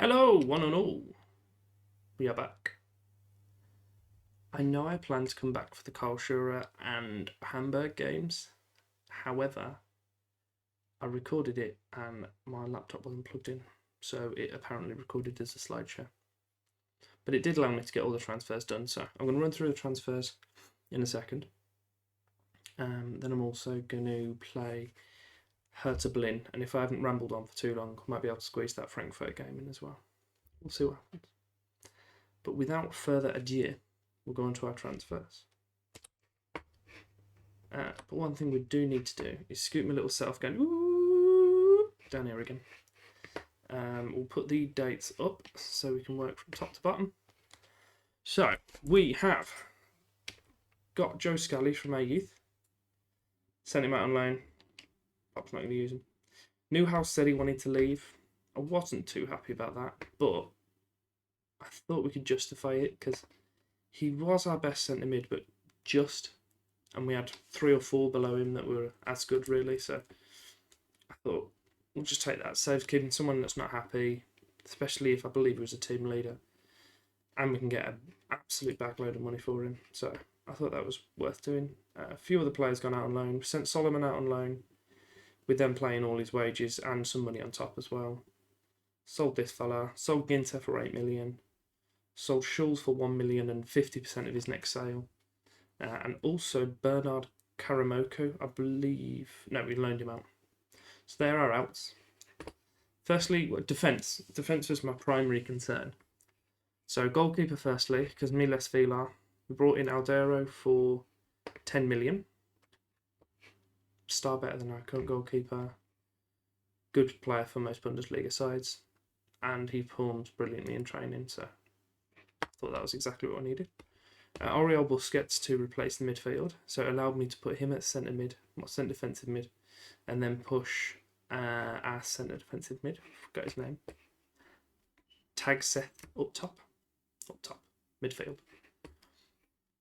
Hello, one and all. We are back. I know I plan to come back for the Karlsruhe and Hamburg games. However, I recorded it and my laptop wasn't plugged in, so it apparently recorded as a slideshow. But it did allow me to get all the transfers done, so I'm going to run through the transfers in a second. Then I'm also going to play Hertha Berlin, and if I haven't rambled on for too long, I might be able to squeeze that Frankfurt game in as well. We'll see what happens. But without further ado, we'll go on to our transfers. But one thing we do need to do is scoot my little self going down here again. We'll put the dates up so we can work from top to bottom. So we have got Joe Scally from our youth. Sent him out on loan. Pop's not going to use him. Newhouse said he wanted to leave. I wasn't too happy about that, but I thought we could justify it because he was our best centre mid, but and we had 3 or 4 below him that were as good, really. So I thought we'll just take that. Saves keeping someone that's not happy, especially if I believe he was a team leader, and we can get an absolute backload of money for him. So I thought that was worth doing. A few other players gone out on loan. We sent Solomon out on loan, with them playing all his wages and some money on top as well. Sold this fella. Sold Ginter for 8 million. Sold Schulz for 1 million and 50% of his next sale. And also Bernard Karamoko, I believe. No, we loaned him out. So there are outs. Firstly, defence. Defence was my primary concern. So goalkeeper firstly, because Miles Vilar. We brought in Aldero for 10 million. Star better than our current goalkeeper. Good player for most Bundesliga sides. And he performed brilliantly in training, so I thought that was exactly what I needed. Oriol Busquets to replace the midfield, so it allowed me to put him at centre defensive mid, and then push our centre defensive mid, I forgot his name, Tag Seth up top, midfield.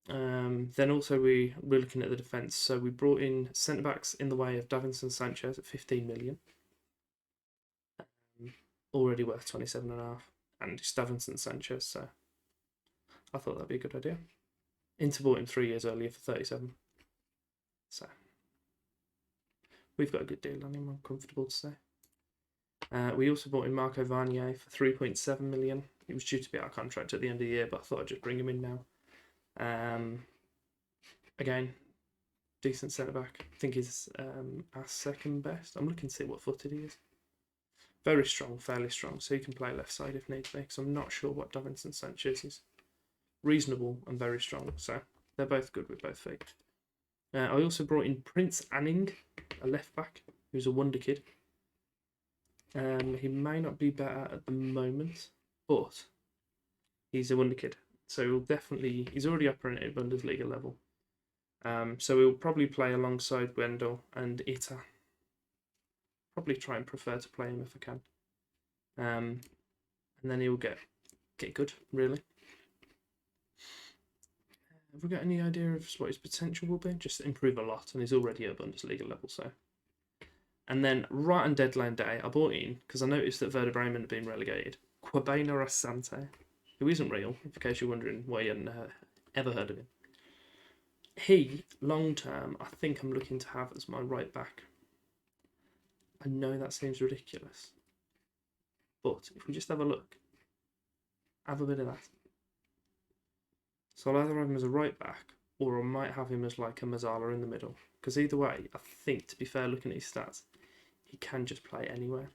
Then also we're looking at the defence, so we brought in centre backs in the way of Davinson Sanchez at 15 million. Already worth 27.5, and it's Davinson Sanchez, so I thought that'd be a good idea. Inter bought him 3 years earlier for 37, so we've got a good deal on him, I'm comfortable to say. We also bought in Marco Varnier for 3.7 million. He was due to be out of contract at the end of the year, but I thought I'd just bring him in now. Again, decent centre back. I think he's our second best. I'm looking to see what footed he is. Very strong, fairly strong, so he can play left side if needs be, because I'm not sure what Davinson Sanchez is. Reasonable and very strong, so they're both good with both feet. I also brought in Prince Anning, a left back, who's a wonder kid. He may not be better at the moment, but he's a wonder kid, so he's already operating at Bundesliga level. So he'll probably play alongside Wendell and Ita. Probably try and prefer to play him if I can. And then he'll get good, really. Have we got any idea of what his potential will be? Just improve a lot, and he's already at Bundesliga level, so. And then right on deadline day, I bought in, because I noticed that Werder Bremen had been relegated, Quabena Asante, who isn't real, in case you're wondering why you hadn't ever heard of him. He, long term, I think I'm looking to have as my right back. I know that seems ridiculous, but if we just have a look, have a bit of that. So I'll either have him as a right back, or I might have him as like a Mazzala in the middle. Because either way, I think, to be fair, looking at his stats, he can just play anywhere.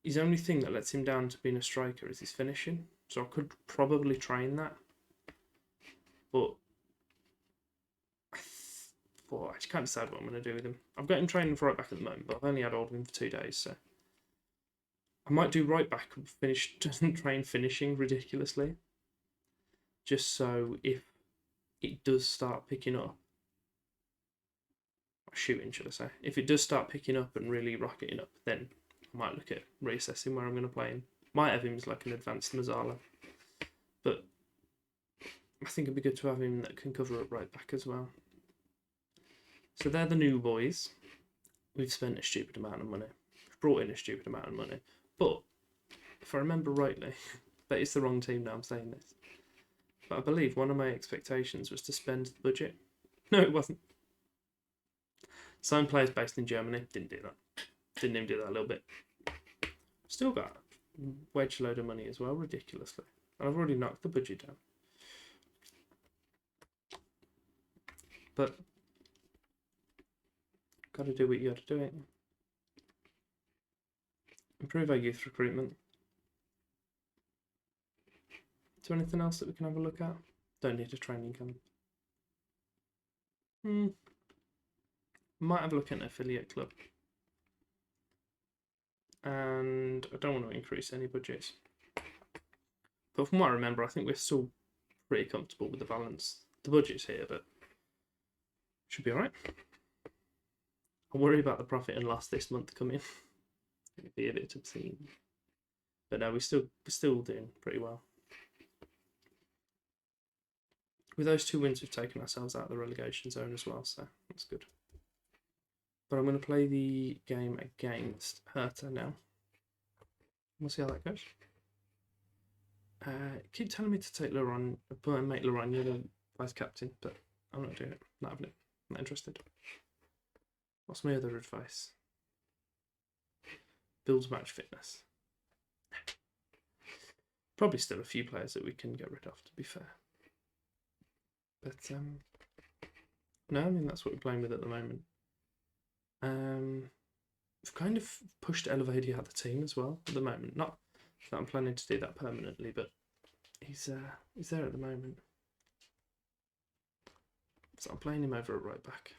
His only thing that lets him down to being a striker is his finishing. So I could probably train that. But I just can't decide what I'm going to do with him. I've got him training for right back at the moment, but I've only had hold of him for 2 days, so I might do right back and doesn't train finishing ridiculously. Just so if it does start picking up, shooting, should I say, if it does start picking up and really rocketing up, then I might look at reassessing where I'm going to play him. Might have him as like an advanced Mazzala, but I think it'd be good to have him that can cover up right back as well. So they're the new boys. We've spent a stupid amount of money. We've brought in a stupid amount of money. But if I remember rightly, but it's the wrong team now I'm saying this, but I believe one of my expectations was to spend the budget. No, it wasn't. Signed players based in Germany, didn't do that. Didn't even do that a little bit. Still got a wedge load of money as well, ridiculously. And I've already knocked the budget down. But got to do what you got to do, ain't you? Improve our youth recruitment. Is there anything else that we can have a look at? Don't need a training camp. Might have a look at an affiliate club. And I don't want to increase any budgets. But from what I remember, I think we're still pretty comfortable with the balance. The budget's here, but should be alright. I worry about the profit and loss this month coming. It'd be a bit obscene. But no, we're still doing pretty well. With those 2 wins, we've taken ourselves out of the relegation zone as well, so that's good. But I'm going to play the game against Hertha now. We'll see how that goes. Keep telling me to take Laurent, make Laurent the vice captain, but I'm not doing it. Not having it. Not interested. What's my other advice? Builds match fitness. Probably still a few players that we can get rid of, to be fair. But no, I mean that's what we're playing with at the moment. We've kind of pushed Elevady out of the team as well at the moment. Not that I'm planning to do that permanently, but he's there at the moment. So I'm playing him over at right back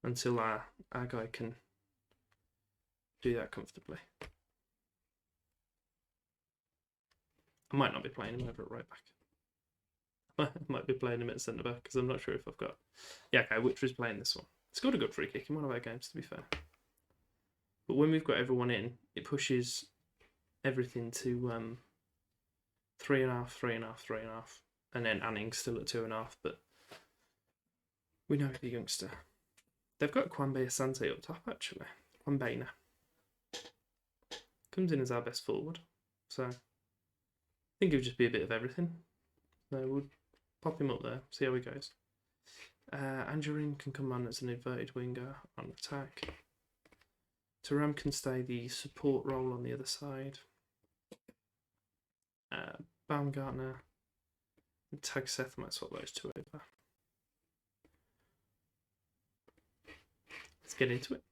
until our guy can do that comfortably. I might not be playing him over at right back. I might be playing him at centre back because I'm not sure if I've got. Yeah, okay, which was playing this one. Scored a good free kick in one of our games, to be fair. But when we've got everyone in, it pushes everything to 3.5, 3.5, 3.5, and then Anning's still at 2.5. But we know the youngster. They've got Kwambe Asante up top actually. Kwambena comes in as our best forward, so I think it would just be a bit of everything. So we'll pop him up there, see how he goes. Angerin can come on as an inverted winger on attack. Thuram can stay the support role on the other side. Baumgartner and Tagseth might swap those two over. Let's get into it.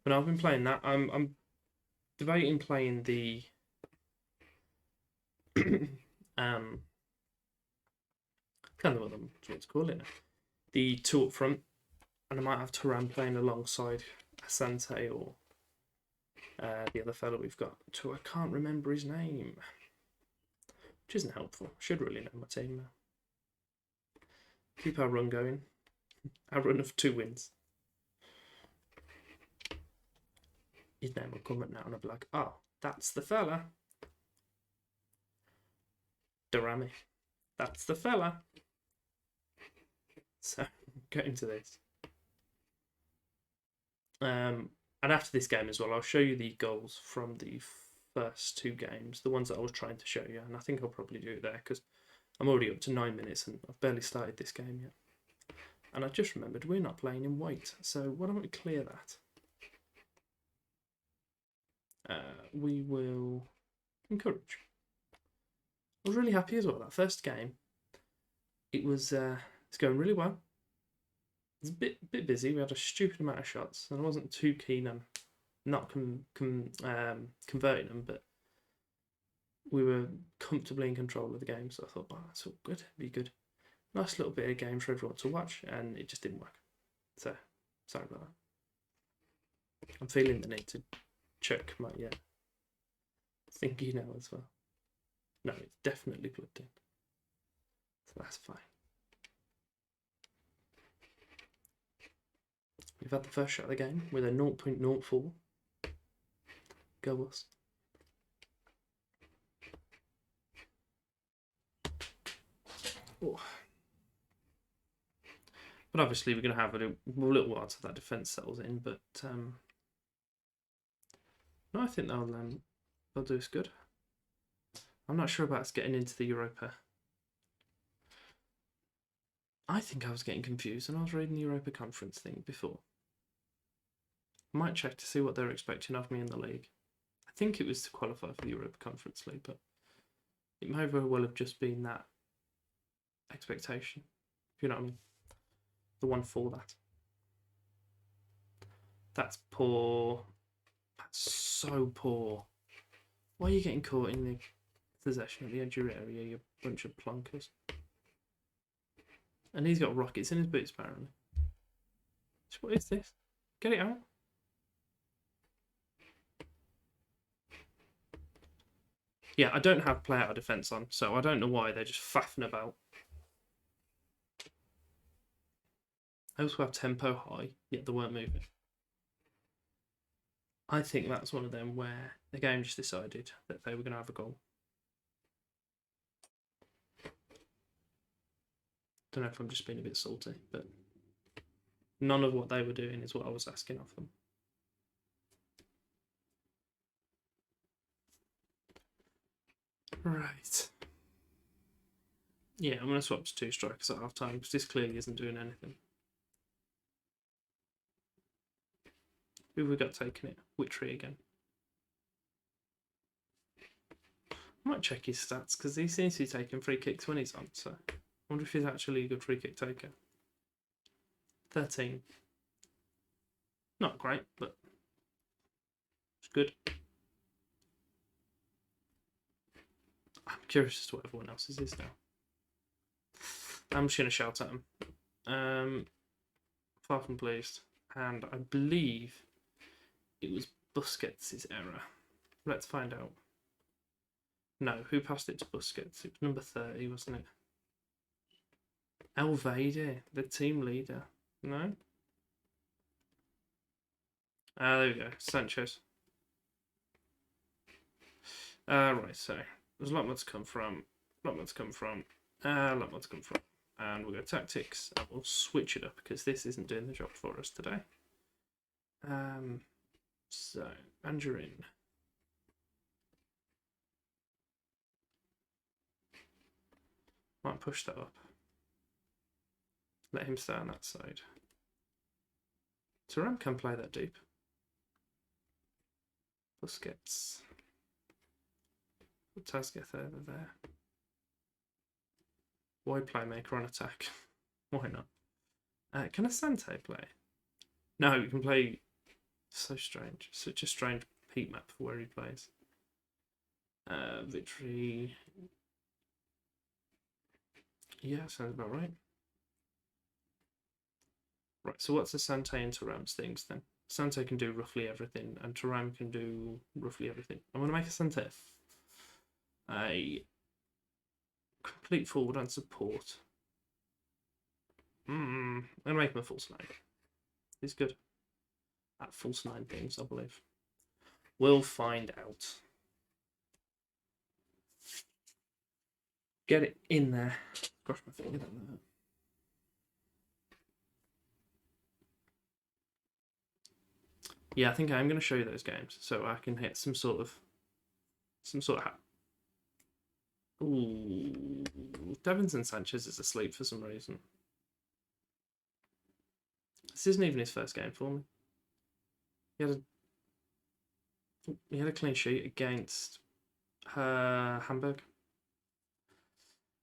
When I've been playing that, I'm debating playing the can't remember what to call it now. The two up front, and I might have Thuram playing alongside Asante or the other fellow we've got. I can't remember his name, which isn't helpful. Should really know my team now. Keep our run going. Our run of 2 wins. His name will come up now and I'll be like, oh, that's the fella. Durami. That's the fella. So, get into this. And after this game as well, I'll show you the goals from the first 2 games, the ones that I was trying to show you, and I think I'll probably do it there because I'm already up to 9 minutes and I've barely started this game yet. And I just remembered we're not playing in white, so why don't we clear that? We will encourage. I was really happy as well. That first game, it's going really well. It's a bit busy. We had a stupid amount of shots, and I wasn't too keen on not converting them, but we were comfortably in control of the game. So I thought, oh, that's all good. It'd be good. Nice little bit of game for everyone to watch, and it just didn't work. So sorry about that. I'm feeling the need to check my thingy now as well. No, it's definitely plugged in. So that's fine. We've had the first shot of the game with a 0.04. Go us. Oh. But obviously we're going to have a little while till that defence settles in, but No, I think they'll do us good. I'm not sure about us getting into the Europa. I think I was getting confused when I was reading the Europa Conference thing before. I might check to see what they're expecting of me in the league. I think it was to qualify for the Europa Conference League, but it may very well have just been that expectation, if you know what I mean. The one for that. That's poor. That's so poor. Why are you getting caught in the possession at the edge of your area, you bunch of plonkers? And he's got rockets in his boots, apparently. What is this? Get it out. Yeah, I don't have play out of defence on, so I don't know why they're just faffing about. I also have tempo high, yet they weren't moving. I think that's one of them where the game just decided that they were going to have a goal. Don't know if I'm just being a bit salty, but none of what they were doing is what I was asking of them. Right. Yeah, I'm going to swap to 2 strikers at half time because this clearly isn't doing anything. Who have we got taking it? Witry again. I might check his stats because he seems to be taking free kicks when he's on, so I wonder if he's actually a good free kick taker. 13. Not great, but it's good. I'm curious as to what everyone else's is now. I'm just going to shout at him. Far from pleased. And I believe it was Busquets' error. Let's find out. No, who passed it to Busquets? It was number 30, wasn't it? Elvede, the team leader. No? Ah, there we go. Sanchez. Right, so there's a lot more to come from. A lot more to come from. And we'll go tactics and we'll switch it up because this isn't doing the job for us today. So, Mandarin. Might push that up. Let him stay on that side. Thuram can play that deep. Busquets. Tasgeth over there. Why playmaker on attack? Why not? Can Asante play? No, he can play. So strange. Such a strange heat map for where he plays. Victory. Yeah, sounds about right. Right, so what's Asante and Thuram's things then? Asante can do roughly everything, and Thuram can do roughly everything. I'm going to make Asante a complete forward and support. I'm going to make him a false 9. He's good at false 9 things, I believe. We'll find out. Get it in there. Gosh, my finger down there. Yeah, I think I'm going to show you those games so I can hit some sort of. Ooh, Davinson Sanchez is asleep for some reason. This isn't even his first game for me. He had a clean sheet against Hamburg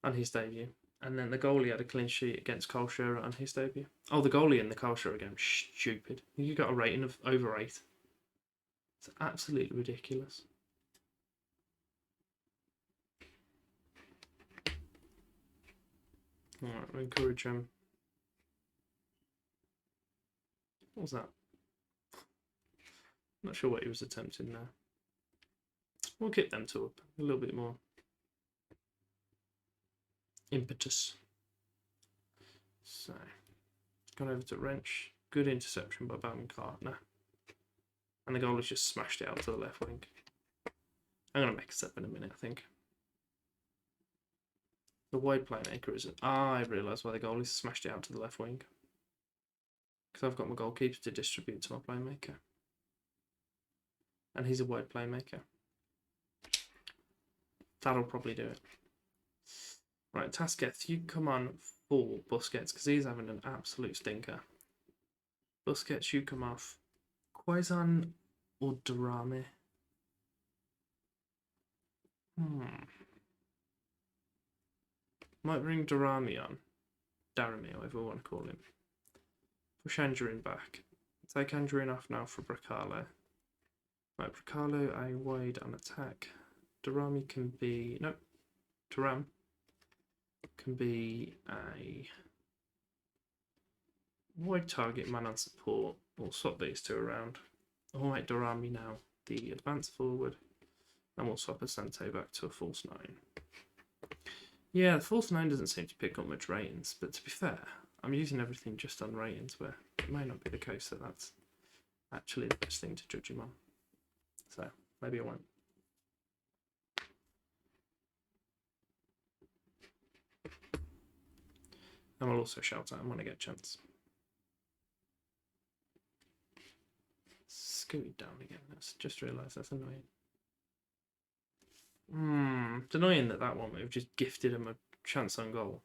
on his debut. And then the goalie had a clean sheet against Carl Scherer on his debut. Oh, the goalie in the Carl Scherer game, stupid. You got a rating of over 8. It's absolutely ridiculous. Alright, we'll encourage him. What was that? Not sure what he was attempting there. We'll keep them 2 up. A little bit more impetus. So, gone over to Wrench. Good interception by Baumgartner. And the goalie's just smashed it out to the left wing. I'm going to make a 7 in a minute, I think. The wide playmaker is... I realise why the goalie smashed it out to the left wing. Because I've got my goalkeeper to distribute to my playmaker. And he's a word playmaker. That'll probably do it. Right, Tasqueth, you come on for Busquets because he's having an absolute stinker. Busquets, you come off. Quaison or Darami? Might bring Darami on. Darami, whatever we want to call him. Push Angerin back. Take Angerin off now for Bracalo. Right, Bracalo, a wide on attack. Darami can be... No. Thuram can be a wide target man on support. We'll swap these two around. I'll make Darami now the advance forward. And we'll swap Asante back to a false 9. Yeah, the false 9 doesn't seem to pick up much ratings, but to be fair, I'm using everything just on ratings, where it may not be the case that that's actually the best thing to judge him on. So, maybe I won't. And I'll also shout at him when I get a chance. Scoot down again. Let's just realised that's annoying. It's annoying that one move just gifted him a chance on goal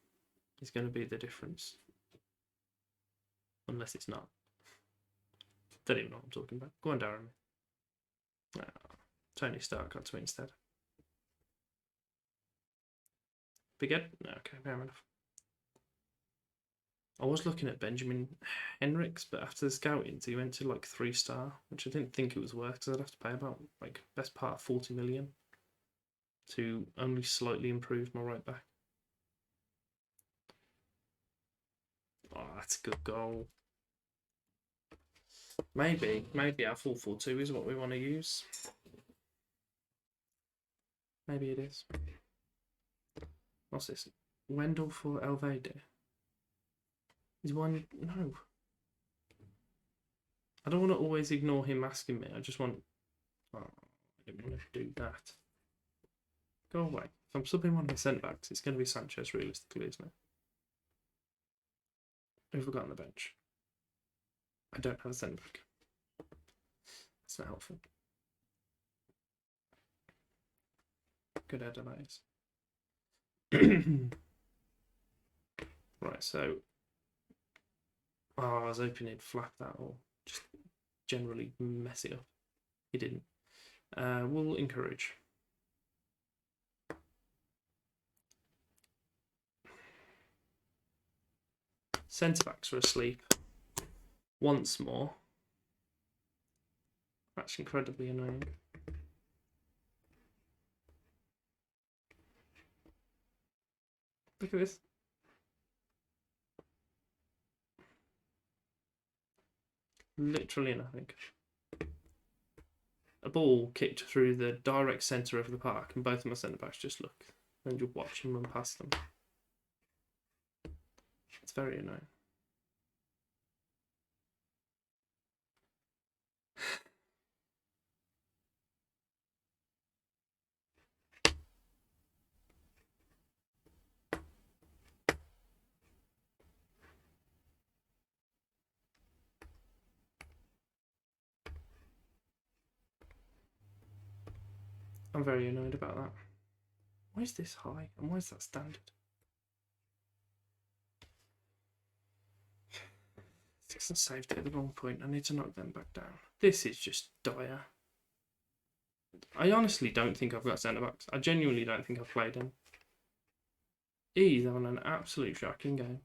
is going to be the difference. Unless it's not. Don't even know what I'm talking about. Go on, Darren. Tony Stark got to it instead. Big Ed? No, okay, fair enough. I was looking at Benjamin Henriks, but after the scoutings, he went to like 3-star, which I didn't think it was worth because I'd have to pay about like best part of 40 million to only slightly improve my right back. Oh, that's a good goal. Maybe our 4-4-2 is what we want to use. Maybe it is. What's this? Wendell for Elvede. Is one... No. I don't want to always ignore him asking me. I just want... Oh, I didn't want to do that. Go away. If I'm subbing one of the centre-backs, it's going to be Sanchez realistically, isn't it? Who've we got on the bench? I don't have a centre-back. That's not helpful. Good header, that is. Right, so... Oh, I was hoping he'd flap that or just generally mess it up. He didn't. We'll encourage. Centre-backs are asleep. Once more. That's incredibly annoying. Look at this. Literally nothing. A ball kicked through the direct centre of the park, and both of my centre-backs just look and just watch him run past them. It's very annoying. I'm very annoyed about that. Why is this high and why is that standard? I saved it at the wrong point. I need to knock them back down. This is just dire. I honestly don't think I've got centre-backs. I genuinely don't think I've played him. He's having an absolute shocking game.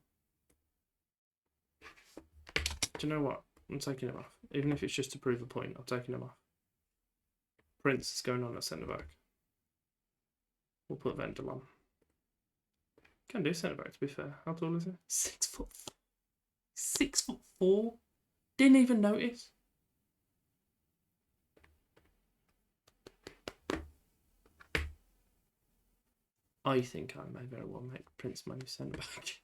Do you know what? I'm taking him off. Even if it's just to prove a point, I'm taking him off. Prince is going on at centre-back. We'll put Vendel on. Can do centre-back, to be fair. How tall is he? 6 foot. 6'4"? Didn't even notice. I think I may very well make Prince my new centre-back.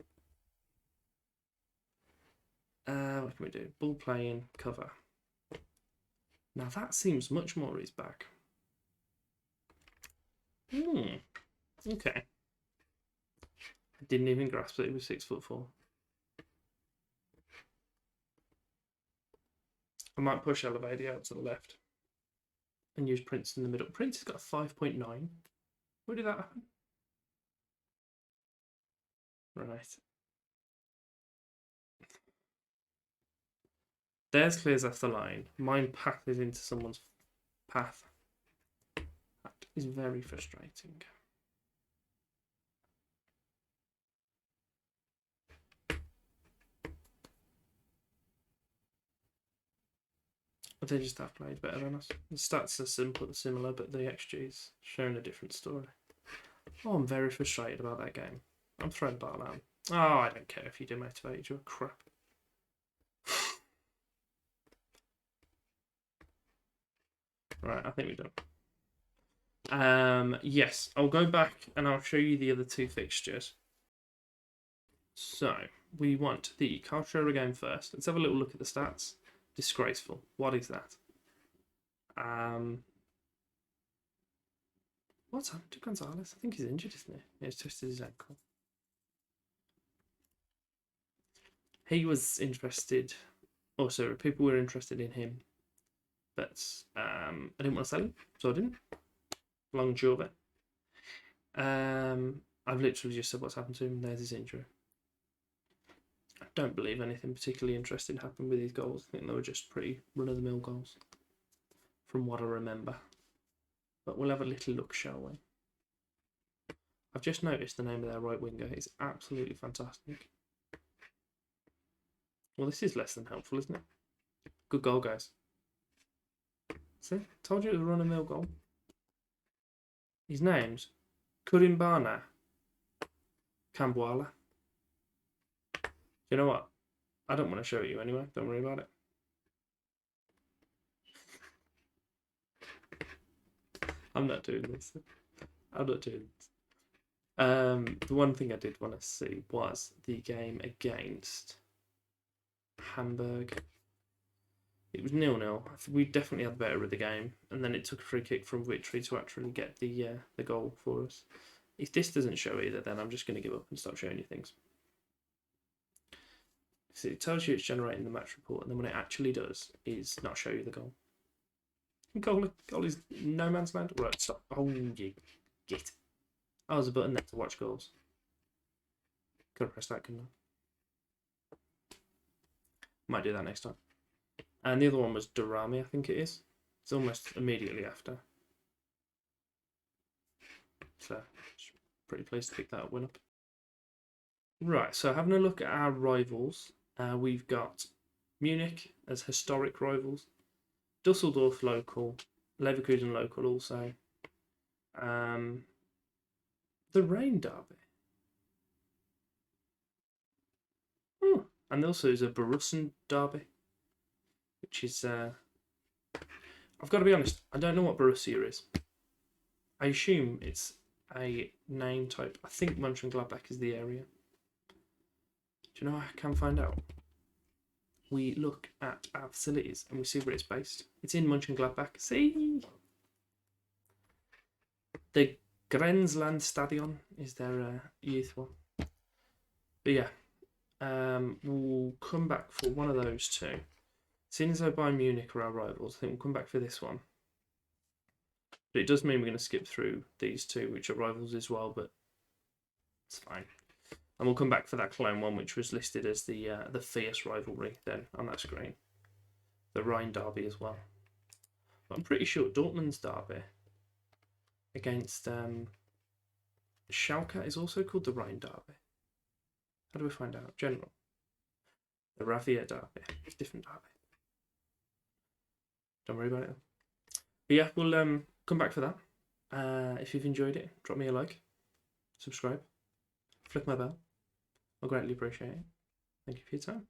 What can we do? Ball playing, cover. Now that seems much more his back. Okay. I didn't even grasp that he was 6'4". I might push Elevady out to the left and use Prince in the middle. Prince has got a 5.9. Where did that happen? Right. Theirs clears off the line. Mine path is into someone's path. That is very frustrating. But they just have played better than us. The stats are similar, but the XG's showing a different story. Oh, I'm very frustrated about that game. I'm throwing the ball out. Oh, I don't care if you demotivate. You're crap. Right, I think we're done. Yes, I'll go back and I'll show you the other two fixtures. So, we want the Cultura game first. Let's have a little look at the stats. Disgraceful. What is that? What's happened to Gonzalez? I think he's injured, isn't he? Yeah, he's twisted his ankle. He was interested. Also, people were interested in him. But I didn't want to sell him, so I didn't. Long Jove. I've literally just said what's happened to him. There's his injury. I don't believe anything particularly interesting happened with his goals. I think they were just pretty run-of-the-mill goals, from what I remember. But we'll have a little look, shall we? I've just noticed the name of their right winger is absolutely fantastic. Well, this is less than helpful, isn't it? Good goal, guys. See? Told you it was a run-of-the-mill goal. His name's Kurimbana Kambwala. You know what? I don't want to show you anyway. Don't worry about it. I'm not doing this. I'm not doing this. The one thing I did want to see was the game against Hamburg. It was 0-0. We definitely had the better of the game, and then it took a free kick from Victory to actually get the goal for us. If this doesn't show either, then I'm just going to give up and stop showing you things. So it tells you it's generating the match report, and then when it actually does, is not show you the goal. Goal is no man's land. Right, stop. Oh, you git. Oh, there's a button there to watch goals. Could have pressed that, couldn't I? Might do that next time. And the other one was Durami, I think it is. It's almost immediately after. So, pretty pleased to pick that win up. Right, so having a look at our rivals, we've got Munich as historic rivals, Dusseldorf local, Leverkusen local also, the Rhein Derby. And also there's a Borussen Derby, which is, I've got to be honest, I don't know what Borussia is. I assume it's a name type. I think Mönchengladbach is the area. Do you know how I can find out? We look at our facilities and we see where it's based. It's in Mönchengladbach. See? The Grenzland Stadion is their youth one. But yeah, we'll come back for one of those two. Seeing as though Bayern Munich are our rivals, I think we'll come back for this one. But it does mean we're going to skip through these two, which are rivals as well, but it's fine. And we'll come back for that clone one, which was listed as the fierce rivalry then on that screen. The Rhine Derby as well. But I'm pretty sure Dortmund's Derby against Schalke is also called the Rhine Derby. How do we find out? General. The Ravia Derby. Different derby. Don't worry about it. But yeah, we'll come back for that. If you've enjoyed it, drop me a like. Subscribe. Flick my bell. I'll greatly appreciate it. Thank you for your time.